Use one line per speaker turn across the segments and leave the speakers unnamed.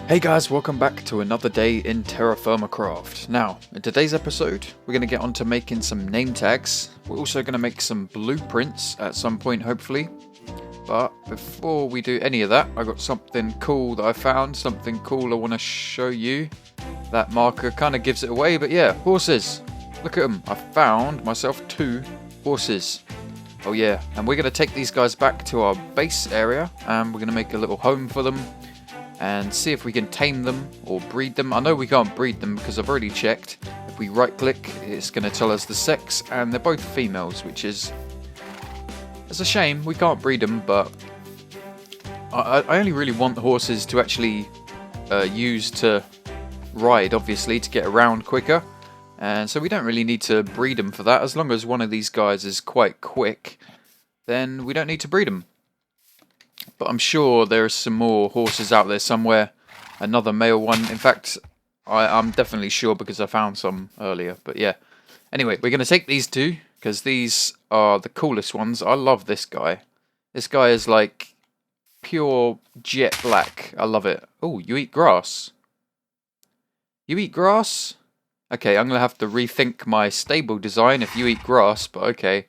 Hey guys, welcome back to another day in TerraFirmaCraft. Now, in today's episode, we're going to get on to making some name tags. We're also going to make some blueprints at some point, hopefully. But before we do any of that, I got something cool that I found, something cool I want to show you. That marker kind of gives it away, but yeah, horses. Look at them. I found myself 2 horses. Oh yeah, and we're going to take these guys back to our base area, and we're going to make a little home for them. And see if we can tame them or breed them. I know we can't breed them because I've already checked. If we right click, it's going to tell us the sex, and they're both females, which is it's a shame. We can't breed them, but I only really want horses to actually use to ride, obviously, to get around quicker. And so we don't really need to breed them for that. As long as one of these guys is quite quick, then we don't need to breed them. But I'm sure there's some more horses out there somewhere. Another male one. In fact, I'm definitely sure because I found some earlier. But yeah. Anyway, we're going to take these 2 because these are the coolest ones. I love this guy. This guy is like pure jet black. I love it. Oh, you eat grass. You eat grass? Okay, I'm going to have to rethink my stable design if you eat grass. But okay.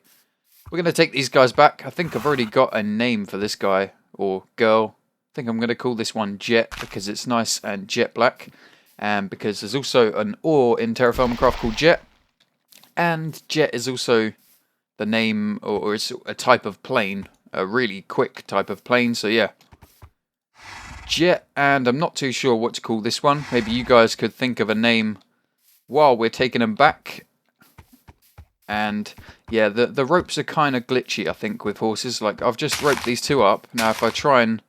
We're going to take these guys back. I think I've already got a name for this guy. Or girl. I think I'm going to call this one Jet because it's nice and jet black. And because there's also an ore in TerraFirmaCraft called Jet. And Jet is also the name, or it's a type of plane. A really quick type of plane, so yeah. Jet, and I'm not too sure what to call this one. Maybe you guys could think of a name while we're taking them back. And yeah, the ropes are kind of glitchy, I think, with horses. Like, I've just roped these 2 up. Now, if I try and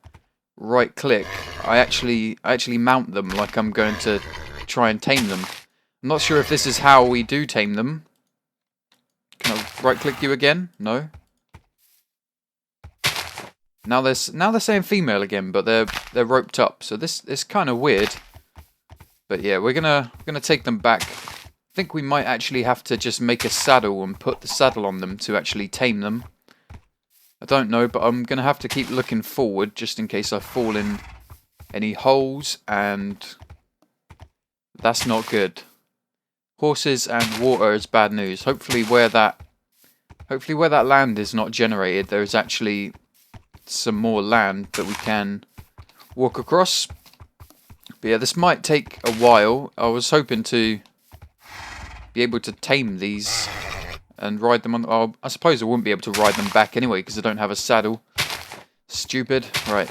right click, I actually mount them like I'm going to try and tame them. I'm not sure if this is how we do tame them. Can I right click you again? No. Now they're saying female again, but they're roped up. So this is kind of weird. But yeah, we're gonna take them back. I think we might actually have to just make a saddle and put the saddle on them to actually tame them. I don't know, but I'm going to have to keep looking forward just in case I fall in any holes, and that's not good. Horses and water is bad news. Hopefully where that land is not generated, there's actually some more land that we can walk across. But yeah, this might take a while. I was hoping to be able to tame these and ride them on. Oh, I suppose I wouldn't be able to ride them back anyway because I don't have a saddle. Stupid. Right.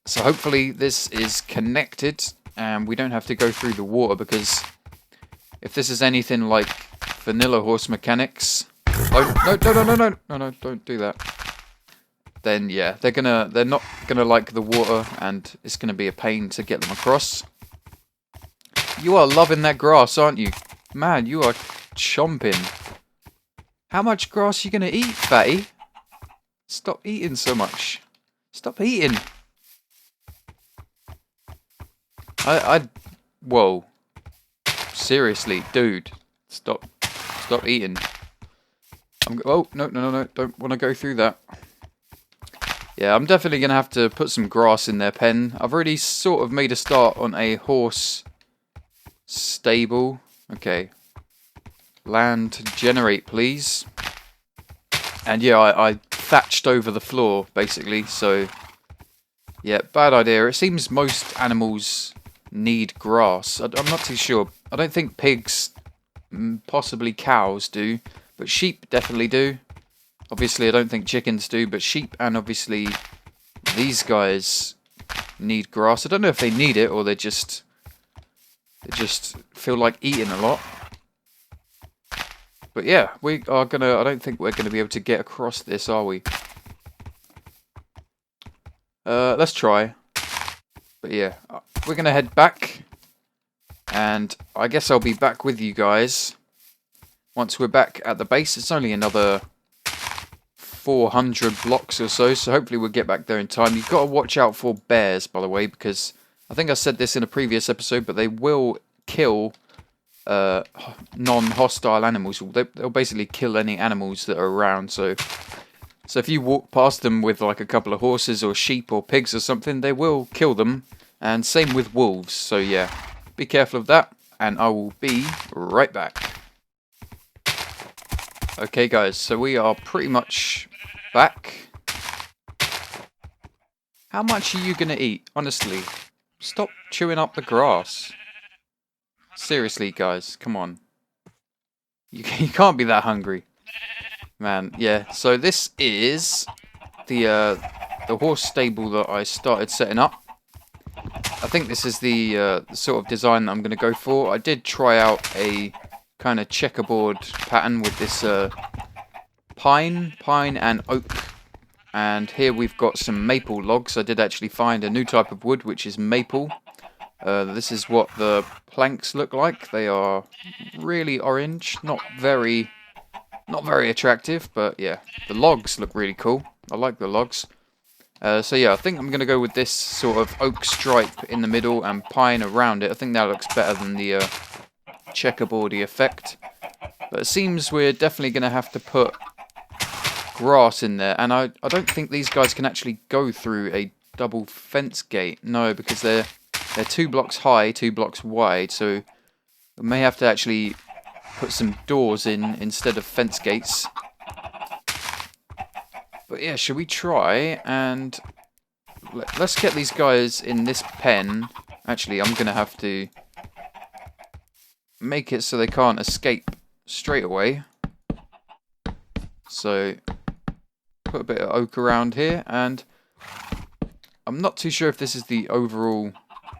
So hopefully this is connected and we don't have to go through the water, because if this is anything like vanilla horse mechanics, no, don't do that. Then yeah, they're not gonna like the water, and it's gonna be a pain to get them across. You are loving that grass, aren't you? Man, you are chomping. How much grass are you going to eat, fatty? Stop eating so much. Stop eating. Whoa. Seriously, dude. Stop eating. Oh, no. Don't want to go through that. Yeah, I'm definitely going to have to put some grass in their pen. I've already sort of made a start on a horse stable. Okay. Land generate, please. And yeah, I thatched over the floor, basically. So, yeah, bad idea. It seems most animals need grass. I'm not too sure. I don't think pigs, possibly cows do. But sheep definitely do. Obviously, I don't think chickens do. But sheep and obviously these guys need grass. I don't know if they need it or they just feel like eating a lot. But yeah, we are gonna. I don't think we're gonna be able to get across this, are we? Let's try. But yeah, we're gonna head back, and I guess I'll be back with you guys once we're back at the base. It's only another 400 blocks or so, so hopefully we'll get back there in time. You've got to watch out for bears, by the way, because I think I said this in a previous episode, but they will kill non-hostile animals. They'll basically kill any animals that are around. So if you walk past them with like a couple of horses or sheep or pigs or something, they will kill them And same with wolves, so yeah, be careful of that, and I will be right back. Okay guys, so we are pretty much back. How much are you gonna eat? Honestly, stop chewing up the grass. Seriously guys, come on. You can't be that hungry. Man, yeah, so this is the horse stable that I started setting up. I think this is the sort of design that I'm going to go for. I did try out a kind of checkerboard pattern with this pine and oak. And here we've got some maple logs. I did actually find a new type of wood, which is maple. This is what the planks look like. They are really orange, not very attractive, but yeah, the logs look really cool. I like the logs. So yeah, I think I'm going to go with this sort of oak stripe in the middle and pine around it. I think that looks better than the checkerboardy effect. But it seems we're definitely going to have to put grass in there. And I don't think these guys can actually go through a double fence gate. No, because they're 2 blocks high, 2 blocks wide. So we may have to actually put some doors in instead of fence gates. But yeah, should we try and let's get these guys in this pen. Actually, I'm going to have to make it so they can't escape straight away. So put a bit of oak around here, and I'm not too sure if this is the overall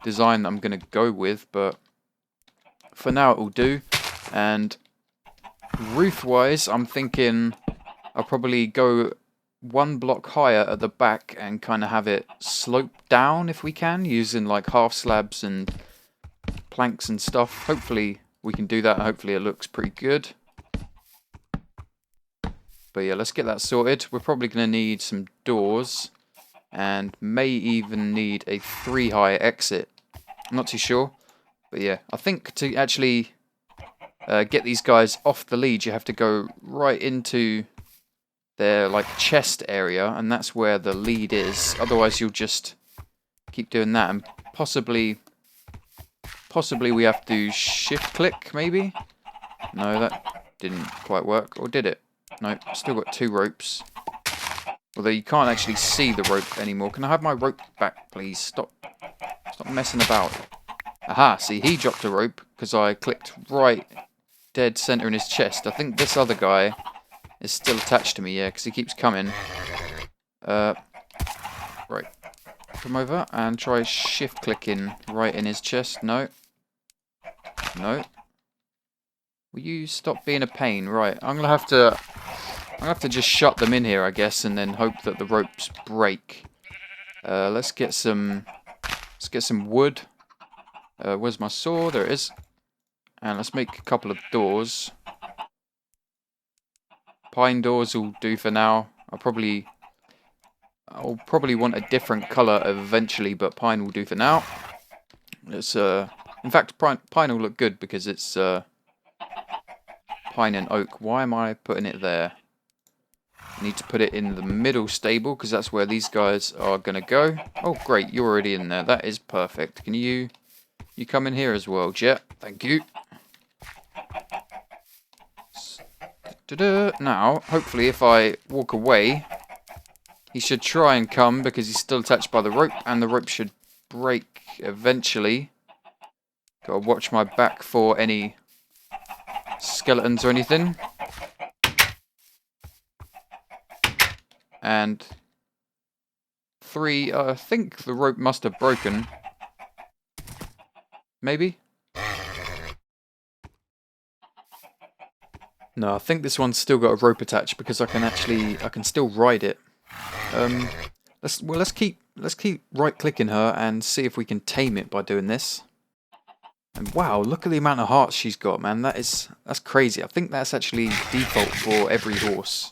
design that I'm going to go with, but for now it will do. And roof-wise, I'm thinking I'll probably go 1 block higher at the back and kind of have it sloped down if we can, using like half slabs and planks and stuff. Hopefully we can do that. Hopefully it looks pretty good. But yeah, let's get that sorted. We're probably going to need some doors and may even need a 3 high exit. I'm not too sure. But yeah, I think to actually get these guys off the lead, you have to go right into their like chest area, and that's where the lead is. Otherwise you'll just keep doing that, and possibly we have to shift click maybe. No, that didn't quite work. Or did it? No, still got 2 ropes. Although you can't actually see the rope anymore. Can I have my rope back, please? Stop messing about. Aha, see, he dropped a rope because I clicked right dead center in his chest. I think this other guy is still attached to me, yeah, because he keeps coming. Right. Come over and try shift clicking right in his chest. No. No. Will you stop being a pain? Right, I'm gonna have to just shut them in here, I guess, and then hope that the ropes break. Let's get some wood. Where's my saw? There it is. And let's make a couple of doors. Pine doors will do for now. I'll probably want a different colour eventually, but pine will do for now. It's in fact, pine will look good because it's pine and oak. Why am I putting it there? I need to put it in the middle stable because that's where these guys are gonna go. Oh, great! You're already in there. That is perfect. Can you come in here as well, Jet? Thank you. Now, hopefully if I walk away, he should try and come because he's still attached by the rope, and the rope should break eventually. Gotta watch my back for any skeletons or anything. And 3, I think the rope must have broken. Maybe? No, I think this one's still got a rope attached because I can still ride it. Let's keep right clicking her and see if we can tame it by doing this. And wow, look at the amount of hearts she's got, man. That's crazy. I think that's actually default for every horse.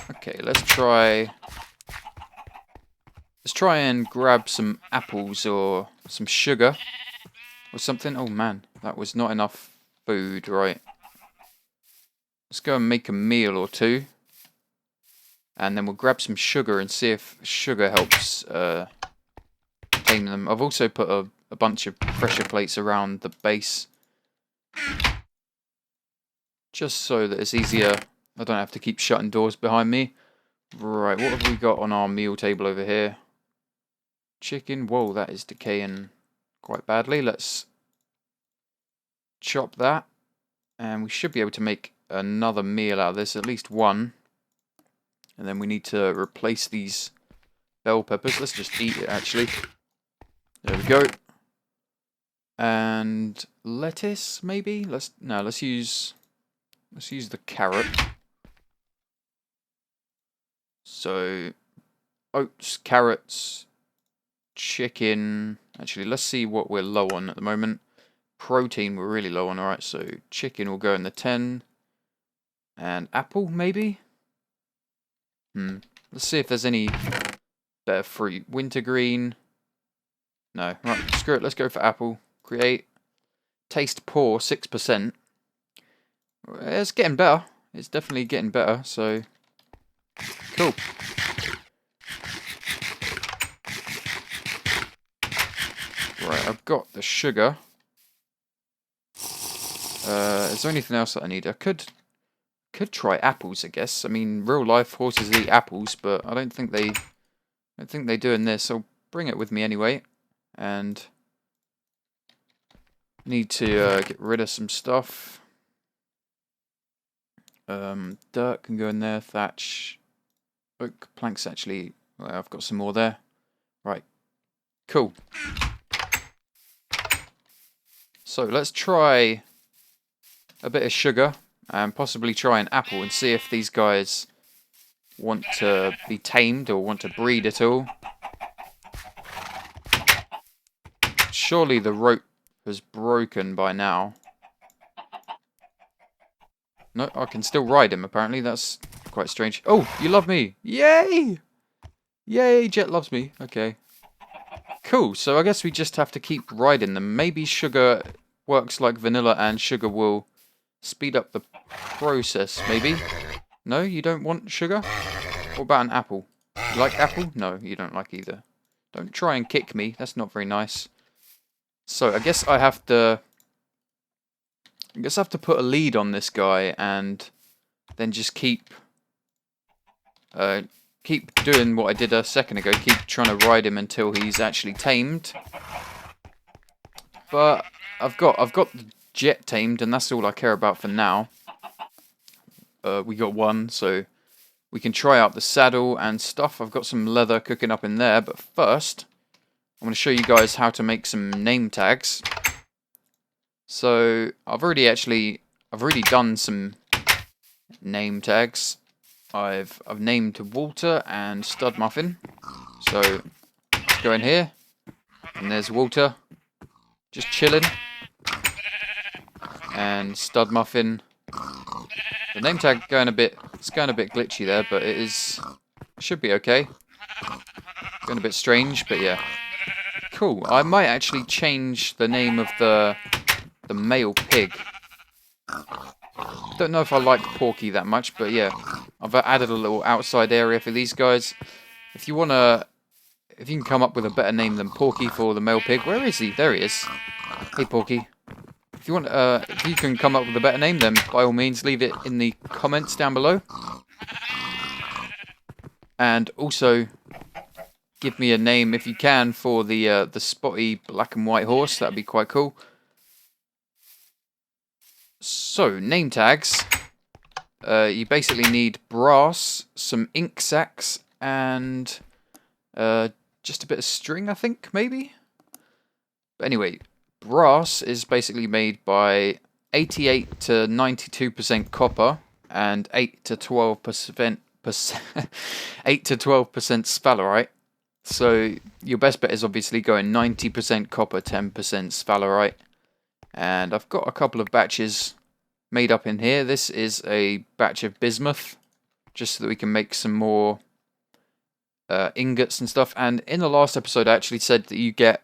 Okay, let's try and grab some apples or some sugar or something. Oh man, that was not enough food, right? Let's go and make a meal or 2. And then we'll grab some sugar and see if sugar helps tame them. I've also put a bunch of pressure plates around the base, just so that it's easier. I don't have to keep shutting doors behind me. Right, what have we got on our meal table over here? Chicken. Whoa, that is decaying quite badly. Let's chop that, and we should be able to make another meal out of this, at least one. And then we need to replace these bell peppers. Let's just eat it, actually. There we go. And lettuce, maybe? Let's use the carrot. So oats, carrots, chicken. Actually, let's see what we're low on at the moment. Protein we're really low on. Alright, so chicken will go in the 10. And apple, maybe? Let's see if there's any better fruit. Wintergreen. No. Right, screw it. Let's go for apple. Create. Taste poor, 6%. It's getting better. It's definitely getting better, so... Cool. Right, I've got the sugar. Is there anything else that I need? I could try apples, I guess. I mean, real life horses eat apples, but I don't think they do in this. I'll bring it with me anyway. And need to get rid of some stuff. Dirt can go in there. Thatch. Oak planks, actually. Well, I've got some more there. Right. Cool. So let's try a bit of sugar and possibly try an apple and see if these guys want to be tamed or want to breed at all. Surely the rope has broken by now. No, I can still ride him, apparently. That's quite strange. Oh, you love me. Yay! Yay, Jet loves me. Okay. Cool, so I guess we just have to keep riding them. Maybe sugar works like vanilla and sugar will speed up the process, maybe? No, you don't want sugar? What about an apple? You like apple? No, you don't like either. Don't try and kick me. That's not very nice. So I guess I have to put a lead on this guy and then just keep doing what I did a second ago. Keep trying to ride him until he's actually tamed. But I've got the Jet tamed, and that's all I care about for now. We got one, so we can try out the saddle and stuff. I've got some leather cooking up in there, but first I'm going to show you guys how to make some name tags. So I've already done some name tags. I've named Walter and Stud Muffin. So let's go in here, and there's Walter, just chilling, and Stud Muffin. The name tag going a bit glitchy there, but it should be okay. Going a bit strange, but yeah, cool. I might actually change the name of the male pig. Don't know if I like Porky that much, but yeah, I've added a little outside area for these guys. If you can come up with a better name than Porky for the male pig, where is he? There he is. Hey Porky. If you can come up with a better name, then by all means leave it in the comments down below. And also give me a name if you can for the spotty black and white horse. That'd be quite cool. So, name tags. You basically need brass, some ink sacs, and just a bit of string, I think, maybe? But anyway, brass is basically made by 88 to 92% copper and 8 to 12% 8 to 12% sphalerite. So your best bet is obviously going 90% copper, 10% sphalerite. And I've got a couple of batches made up in here. This is a batch of bismuth, just so that we can make some more ingots and stuff. And in the last episode, I actually said that you get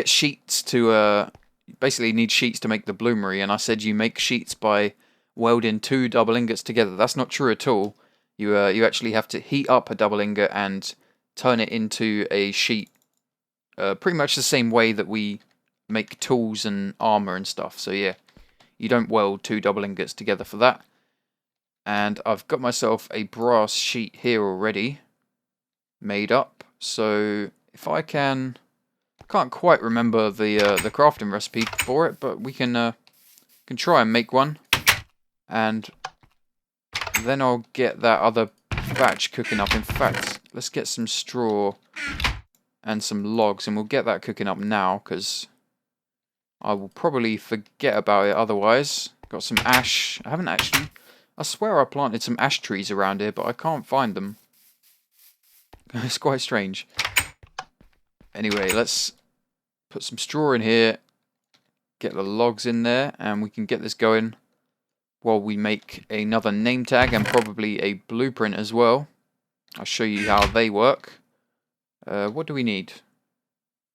sheets to basically need sheets to make the bloomery, and I said you make sheets by welding 2 double ingots together. That's not true at all. You actually have to heat up a double ingot and turn it into a sheet pretty much the same way that we make tools and armor and stuff. So yeah, you don't weld 2 double ingots together for that. And I've got myself a brass sheet here already made up. So if I can't quite remember the crafting recipe for it, but we can try and make one, and then I'll get that other batch cooking up. In fact, let's get some straw and some logs, and we'll get that cooking up now, because I will probably forget about it otherwise. Got some ash. I swear I planted some ash trees around here, but I can't find them. It's quite strange. Anyway, let's put some straw in here, get the logs in there, and we can get this going while we make another name tag and probably a blueprint as well. I'll show you how they work. What do we need?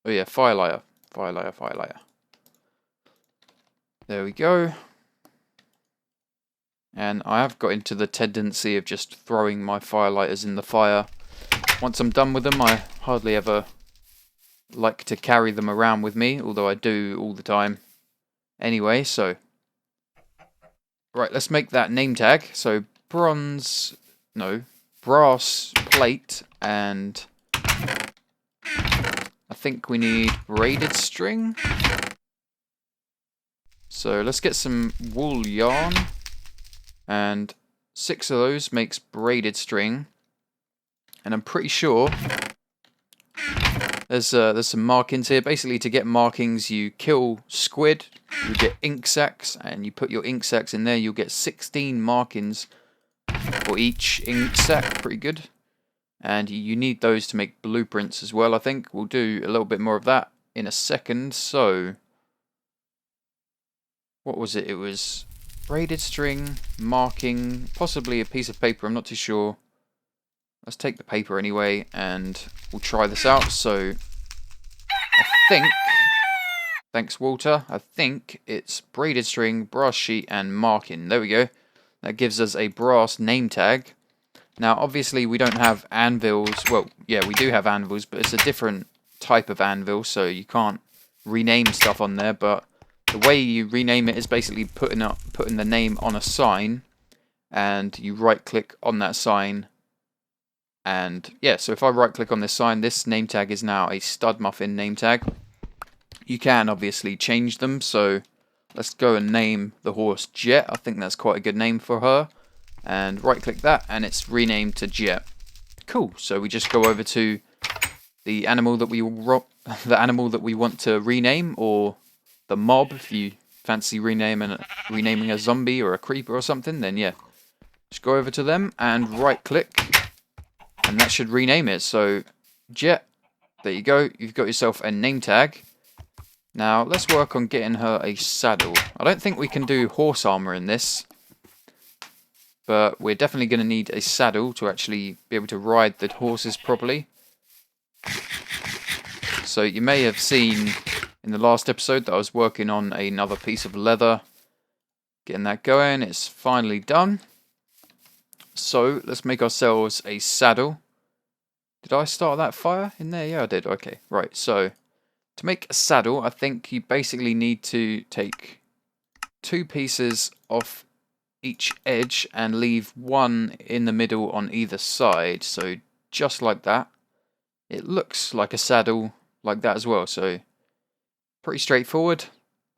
Oh yeah, firelighter. Firelighter. There we go. And I have got into the tendency of just throwing my firelighters in the fire. Once I'm done with them, I hardly ever like to carry them around with me, although I do all the time. Anyway, so right, let's make that name tag. So brass plate, and I think we need braided string. So let's get some wool yarn, and 6 of those makes braided string. And I'm pretty sure there's some markings here. Basically, to get markings, you kill squid, you get ink sacs, and you put your ink sacs in there. You'll get 16 markings for each ink sac. Pretty good. And you need those to make blueprints as well, I think. We'll do a little bit more of that in a second. So, what was it? It was braided string, marking, possibly a piece of paper. I'm not too sure. Let's take the paper anyway, and we'll try this out. So, I think, thanks Walter, I think it's braided string, brass sheet, and marking. There we go. That gives us a brass name tag. Now, obviously, we don't have anvils. Well, yeah, we do have anvils, but it's a different type of anvil, so you can't rename stuff on there. But the way you rename it is basically putting the name on a sign, and you right-click on that sign. And yeah, so if I right click on this sign, this name tag is now a stud muffin name tag. You can obviously change them, so let's go and name the horse Jet. I think that's quite a good name for her. And right click that, and it's renamed to Jet. Cool. So we just go over to the animal that we want to rename, or the mob if you fancy renaming a zombie or a creeper or something. Then yeah, just go over to them and right click. And that should rename it. So, Jet, there you go. You've got yourself a name tag. Now, let's work on getting her a saddle. I don't think we can do horse armor in this. But we're definitely going to need a saddle to actually be able to ride the horses properly. So, you may have seen in the last episode that I was working on another piece of leather. Getting that going. It's finally done. So, let's make ourselves a saddle. Did I start that fire in there? Yeah, I did. Okay, right. So, to make a saddle, I think you basically need to take 2 pieces off each edge and leave 1 in the middle on either side. So, just like that. It looks like a saddle like that as well. So, pretty straightforward.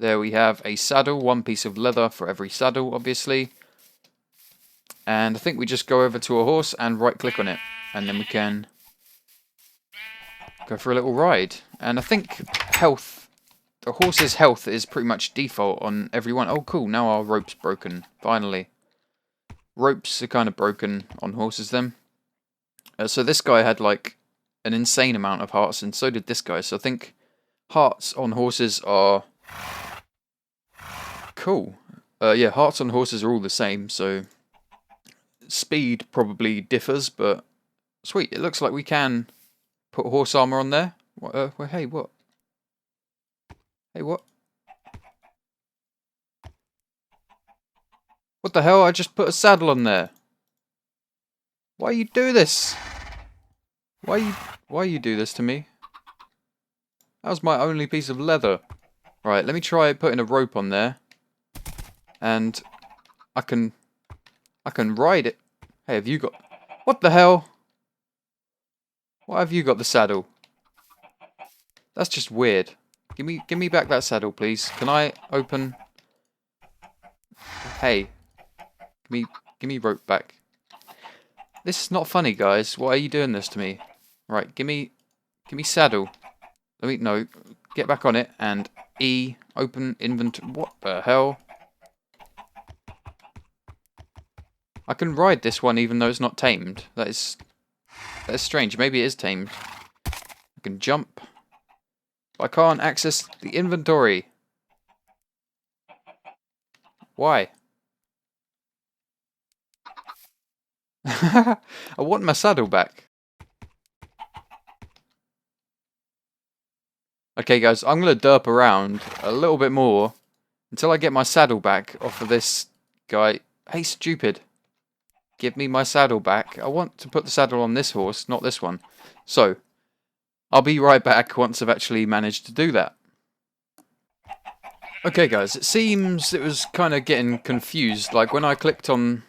There we have a saddle. 1 piece of leather for every saddle, obviously. And I think we just go over to a horse and right click on it. And then we can go for a little ride. And I think the horse's health is pretty much default on everyone. Oh cool, now our rope's broken, finally. Ropes are kind of broken on horses then. So this guy had like an insane amount of hearts, and so did this guy. So I think hearts on horses are cool. Yeah, hearts on horses are all the same, so speed probably differs, but sweet. It looks like we can put horse armor on there. What, hey, what? Hey, what? What the hell? I just put a saddle on there. Why you do this? Why you do this to me? That was my only piece of leather. Right, let me try putting a rope on there. And I can ride it. Hey, have you got... What the hell? Why have you got the saddle? That's just weird. Give me back that saddle, please. Can I open... Hey. Give me rope back. This is not funny, guys. Why are you doing this to me? Right, give me saddle. No, get back on it and E, open inventory. What the hell? I can ride this one even though it's not tamed. That is strange. Maybe it is tamed. I can jump. But I can't access the inventory. Why? I want my saddle back. Okay guys, I'm going to derp around a little bit more until I get my saddle back off of this guy. Hey stupid. Give me my saddle back. I want to put the saddle on this horse, not this one. So, I'll be right back once I've actually managed to do that. Okay guys, it seems it was kind of getting confused. Like when I clicked on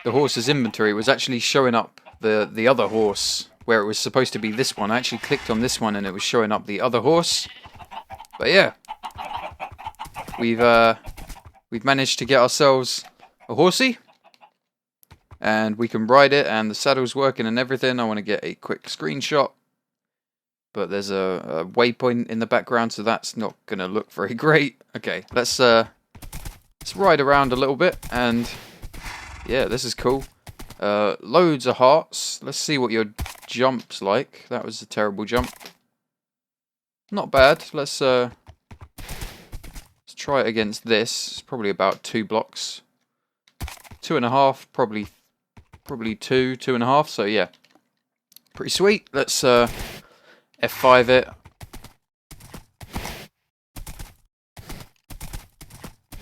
the horse's inventory, it was actually showing up the other horse where it was supposed to be this one. I actually clicked on this one and it was showing up the other horse. But yeah, we've managed to get ourselves a horsey. And we can ride it, and the saddle's working and everything. I want to get a quick screenshot. But there's a waypoint in the background, so that's not going to look very great. Okay, let's ride around a little bit, and yeah, this is cool. Loads of hearts. Let's see what your jump's like. That was a terrible jump. Not bad. Let's try it against this. It's probably about 2 blocks. 2.5, probably 2.5, so yeah. Pretty sweet. Let's F5 it.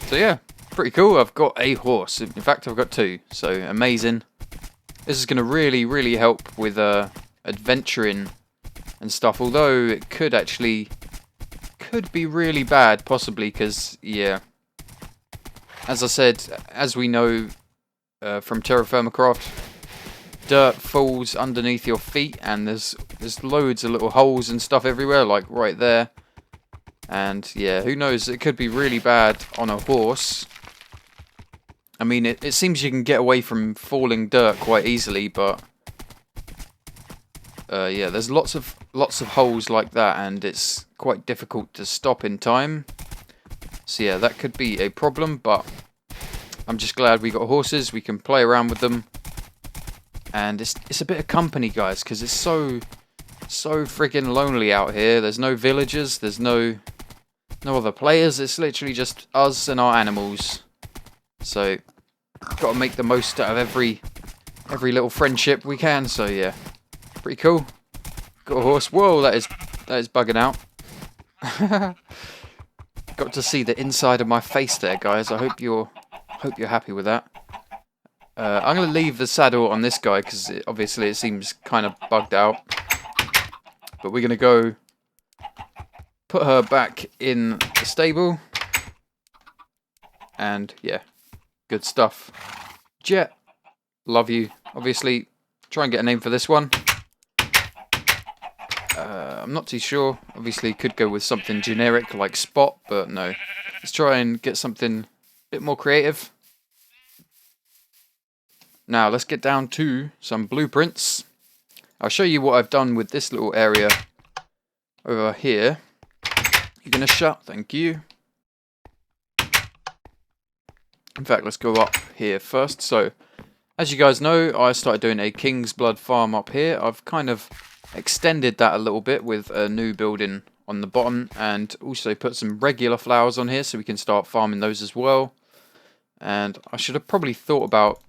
So yeah, pretty cool. I've got a horse. In fact, I've got 2, so amazing. This is going to really help with adventuring and stuff, although it could be really bad, possibly, because, yeah, as I said, as we know from TerraFirmaCraft, dirt falls underneath your feet, and there's loads of little holes and stuff everywhere, like right there. And yeah, who knows, it could be really bad on a horse. I mean, it seems you can get away from falling dirt quite easily, but yeah, there's lots of holes like that, and it's quite difficult to stop in time. So yeah, that could be a problem, but I'm just glad we got horses. We can play around with them, and it's a bit of company, guys, because it's so freaking lonely out here. There's no villagers, there's no other players. It's literally just us and our animals. So got to make the most out of every little friendship we can. So yeah, pretty cool. Got a horse. Whoa, that is bugging out. Got to see the inside of my face there, guys. I hope you're happy with that. I'm going to leave the saddle on this guy because obviously it seems kind of bugged out. But we're going to go put her back in the stable. And yeah, good stuff. Jet, love you. Obviously, try and get a name for this one. I'm not too sure. Obviously, could go with something generic like Spot, but no. Let's try and get something a bit more creative. Now, let's get down to some blueprints. I'll show you what I've done with this little area over here. You're going to shut, thank you. In fact, let's go up here first. So, as you guys know, I started doing a King's Blood farm up here. I've kind of extended that a little bit with a new building on the bottom, and also put some regular flowers on here so we can start farming those as well. And I should have probably thought about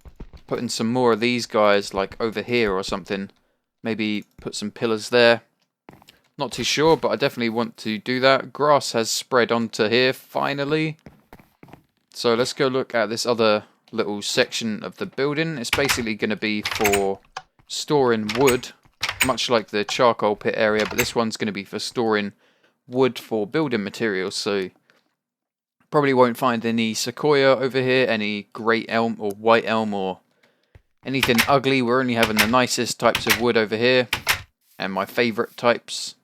putting some more of these guys like over here or something. Maybe put some pillars there. Not too sure, but I definitely want to do that. Grass has spread onto here finally. So let's go look at this other little section of the building. It's basically going to be for storing wood, much like the charcoal pit area, but this one's going to be for storing wood for building materials, so probably won't find any sequoia over here, any great elm or white elm or anything ugly. We're only having the nicest types of wood over here, and my favourite types.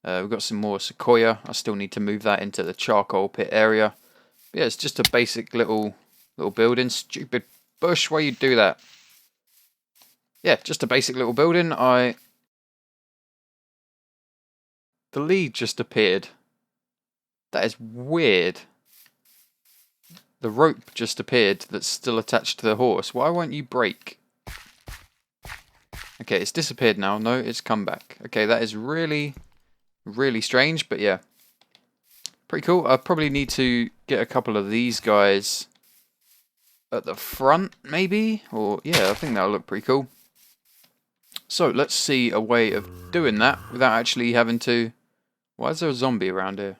We've got some more sequoia. I still need to move that into the charcoal pit area. But yeah, it's just a basic little building. Stupid bush, why you do that? Yeah, just a basic little building. The lead just appeared. That is weird. The rope just appeared that's still attached to the horse. Why won't you break? Okay, it's disappeared now. No, it's come back. Okay, that is really, really strange, but yeah. Pretty cool. I probably need to get a couple of these guys at the front, maybe? Or, yeah, I think that'll look pretty cool. So, let's see a way of doing that without actually having to... Why is there a zombie around here?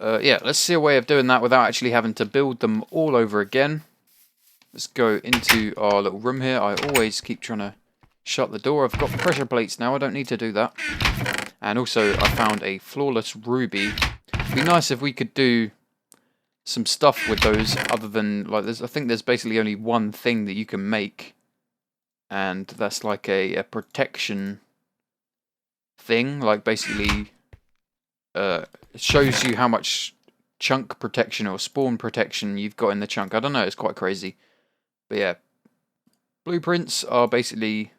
Yeah, let's see a way of doing that without actually having to build them all over again. Let's go into our little room here. I always keep trying to shut the door. I've got pressure plates now. I don't need to do that. And also, I found a flawless ruby. It'd be nice if we could do some stuff with those other than... like, I think there's basically only one thing that you can make. And that's like a protection thing. Like, basically... it shows you how much chunk protection or spawn protection you've got in the chunk. I don't know, it's quite crazy. But yeah, blueprints are basically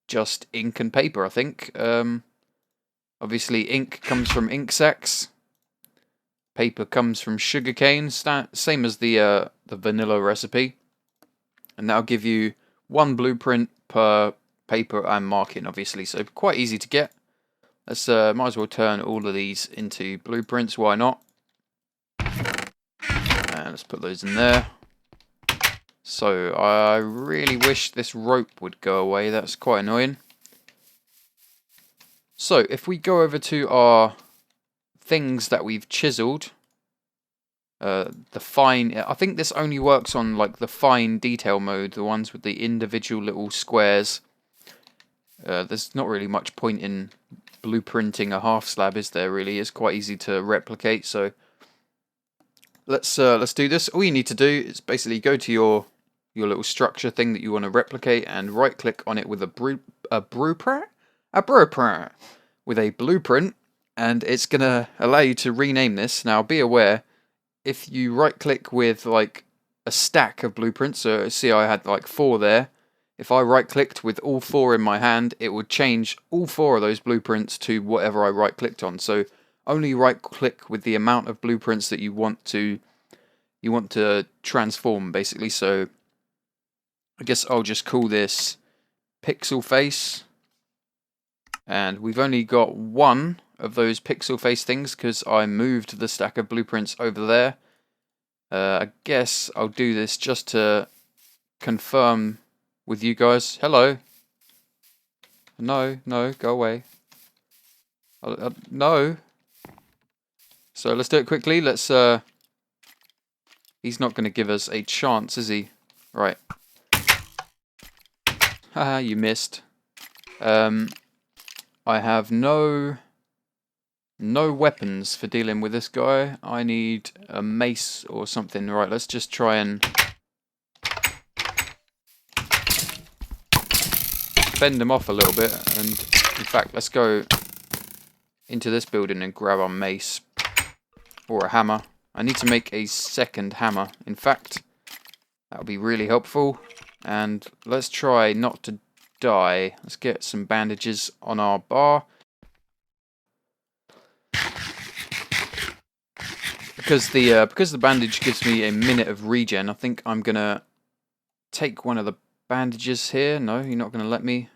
just ink and paper, I think. Obviously, ink comes from ink sacs. Paper comes from sugarcane, same as the vanilla recipe. And that'll give you one blueprint per paper and marking, obviously. So quite easy to get. Let's might as well turn all of these into blueprints. Why not? And let's put those in there. So I really wish this rope would go away. That's quite annoying. So if we go over to our things that we've chiseled, the fine. I think this only works on like the fine detail mode, the ones with the individual little squares. There's not really much point in blueprinting a half slab, is there? Really, it's quite easy to replicate. So let's do this. All you need to do is basically go to your little structure thing that you want to replicate and right click on it with a blueprint, and it's gonna allow you to rename this. Now be aware, if you right click with like a stack of blueprints, so see I had like 4 there. If I right clicked with all 4 in my hand, it would change all 4 of those blueprints to whatever I right clicked on. So only right click with the amount of blueprints that you want to transform, basically. So I guess I'll just call this pixel face. And we've only got 1 of those pixel face things because I moved the stack of blueprints over there. I guess I'll do this just to confirm with you guys. Hello. No, go away. No. So let's do it quickly. Let's. He's not going to give us a chance, is he? Right. Haha, you missed. I have no weapons for dealing with this guy. I need a mace or something. Right, let's just try and fend him off a little bit. And in fact, let's go into this building and grab our mace or a hammer. I need to make a second hammer. In fact, that would be really helpful. And let's try not to die. Let's get some bandages on our bar. Because the bandage gives me a minute of regen, I think I'm gonna take one of the bandages here. No, you're not gonna let me.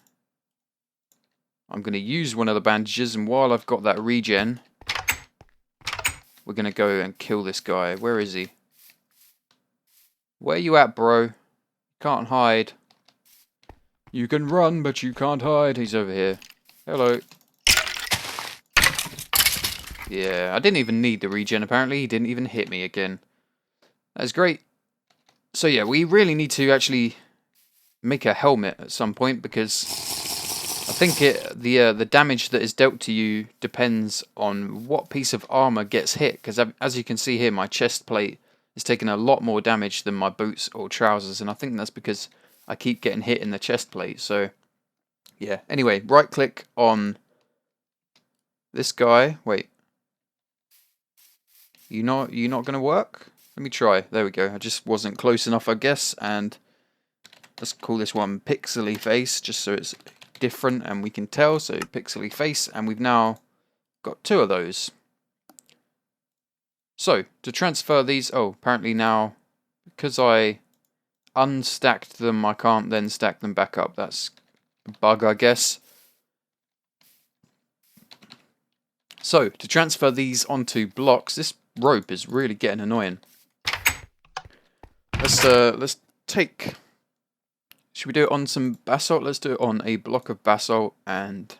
I'm gonna use one of the bandages, and while I've got that regen, we're gonna go and kill this guy. Where is he? Where you at, bro? Can't hide. You can run, but you can't hide. He's over here. Hello. Yeah, I didn't even need the regen, apparently. He didn't even hit me again. That's great. So yeah, we really need to actually make a helmet at some point, because I think the damage that is dealt to you depends on what piece of armor gets hit, because as you can see here, my chest plate is taking a lot more damage than my boots or trousers, and I think that's because I keep getting hit in the chest plate. So yeah, anyway, right click on this guy. Wait, you not gonna work? Let me try. There we go. I just wasn't close enough, I guess. And let's call this one pixely face, just so it's different and we can tell. So pixely face, and we've now got 2 of those. So to transfer these, oh, apparently now because I unstacked them, I can't then stack them back up. That's a bug, I guess. So to transfer these onto blocks, this rope is really getting annoying. Let's take. Should we do it on some basalt? Let's do it on a block of basalt, and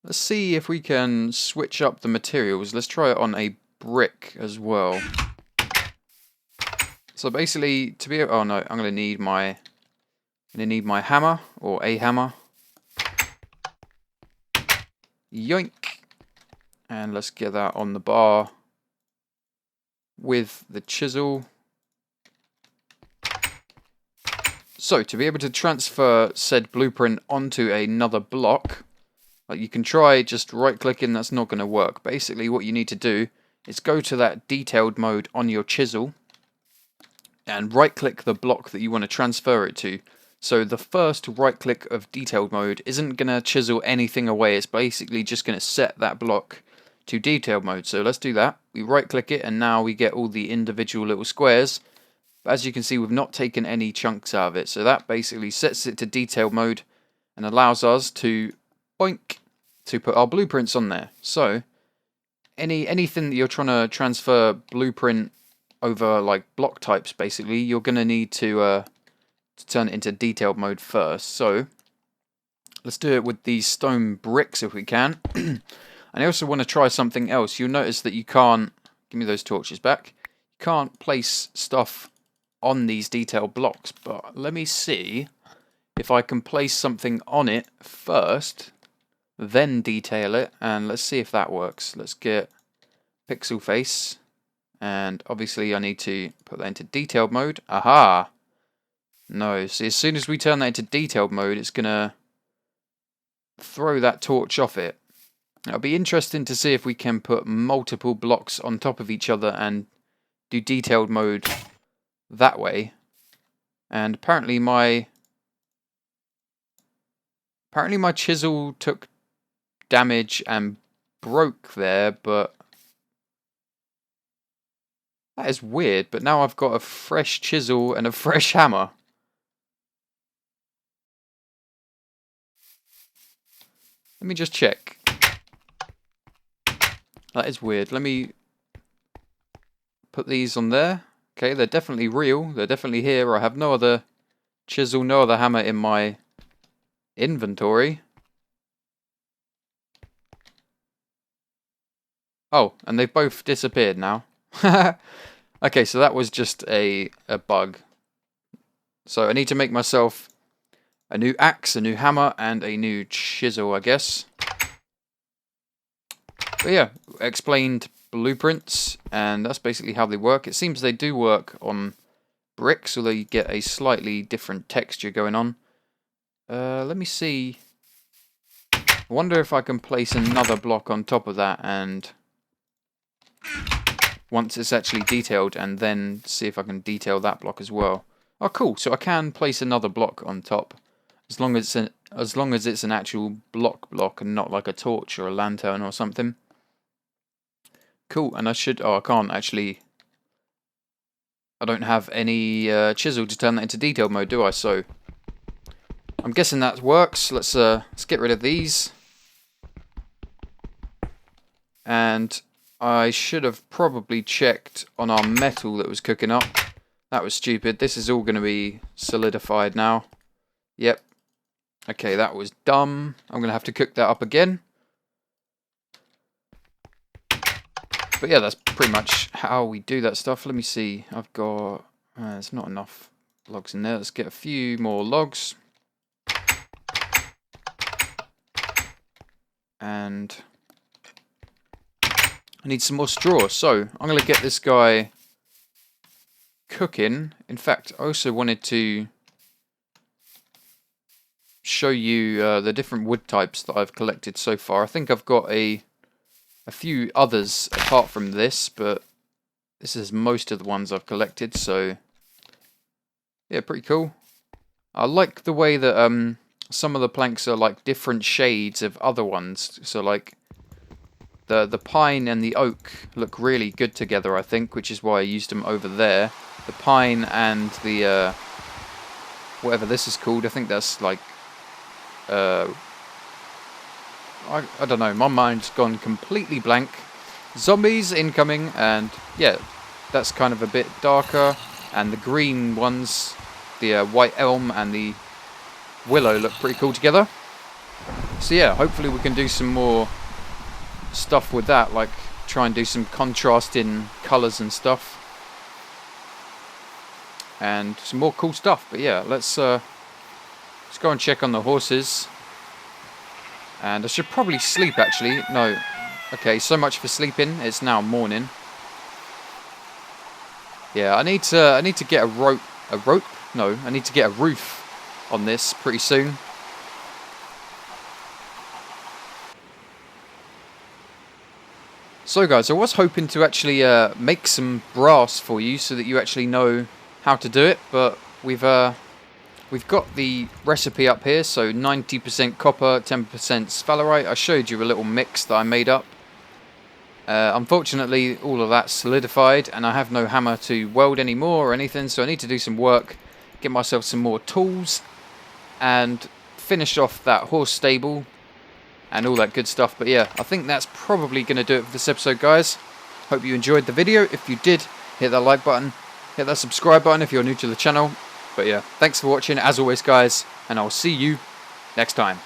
let's see if we can switch up the materials. Let's try it on a brick as well. So basically, to be oh no, I'm gonna need my hammer or a hammer. Yoink, and let's get that on the bar with the chisel. So to be able to transfer said blueprint onto another block, like you can try just right clicking, that's not going to work. Basically what you need to do is go to that detailed mode on your chisel and right click the block that you want to transfer it to. So the first right click of detailed mode isn't going to chisel anything away, it's basically just going to set that block to detailed mode. So let's do that. We right click it and now we get all the individual little squares. But as you can see, we've not taken any chunks out of it. So that basically sets it to detailed mode and allows us to boink to put our blueprints on there. So anything that you're trying to transfer blueprint over, like block types, basically, you're going to need to turn it into detailed mode first. So let's do it with these stone bricks if we can. And I also want to try something else. You'll notice that you can't, give me those torches back, you can't place stuff on these detailed blocks, but let me see if I can place something on it first, then detail it, and let's see if that works. Let's get pixel face, and obviously I need to put that into detailed mode. Aha! No, see, as soon as we turn that into detailed mode, it's gonna throw that torch off it. It'll be interesting to see if we can put multiple blocks on top of each other and do detailed mode that way. And apparently my chisel took damage and broke there, but that is weird. But now I've got a fresh chisel and a fresh hammer. Let me just check. That is weird. Let me put these on there. Okay, they're definitely real. They're definitely here. I have no other chisel, no other hammer in my inventory. Oh, and they've both disappeared now. Okay, so that was just a bug. So I need to make myself a new axe, a new hammer, and a new chisel, I guess. But yeah, explained blueprints, and that's basically how they work. It seems they do work on bricks, although you get a slightly different texture going on. Let me see. I wonder if I can place another block on top of that, and once it's actually detailed, and then see if I can detail that block as well. Oh, cool! So I can place another block on top, as long as it's an actual block and not like a torch or a lantern or something. Cool, and I should... Oh, I can't actually... I don't have any chisel to turn that into detailed mode, do I? So I'm guessing that works. Let's get rid of these. And I should have probably checked on our metal that was cooking up. That was stupid. This is all going to be solidified now. Yep. Okay, that was dumb. I'm going to have to cook that up again. But yeah, that's pretty much how we do that stuff. Let me see. I've got... there's not enough logs in there. Let's get a few more logs. And I need some more straw. So I'm going to get this guy cooking. In fact, I also wanted to show you the different wood types that I've collected so far. I think I've got a few others apart from this, but this is most of the ones I've collected, so yeah, pretty cool. I like the way that some of the planks are like different shades of other ones. So like the pine and the oak look really good together, I think, which is why I used them over there. The pine and the whatever this is called, I think that's like I don't know, my mind's gone completely blank. Zombies incoming, and yeah, that's kind of a bit darker. And the green ones, the white elm and the willow, look pretty cool together. So yeah, hopefully we can do some more stuff with that, like try and do some contrasting colours and stuff. And some more cool stuff. But yeah, let's go and check on the horses. And I should probably sleep, actually. No. Okay, so much for sleeping. It's now morning. Yeah, I need to get a rope. A rope? No, I need to get a roof on this pretty soon. So guys, I was hoping to actually make some brass for you so that you actually know how to do it, but we've got the recipe up here. So 90% copper, 10% sphalerite. I showed you a little mix that I made up. Unfortunately, all of that solidified, and I have no hammer to weld anymore or anything, so I need to do some work, get myself some more tools, and finish off that horse stable and all that good stuff. But yeah, I think that's probably going to do it for this episode, guys. Hope you enjoyed the video. If you did, hit that like button, hit that subscribe button if you're new to the channel. But yeah, thanks for watching as always, guys, and I'll see you next time.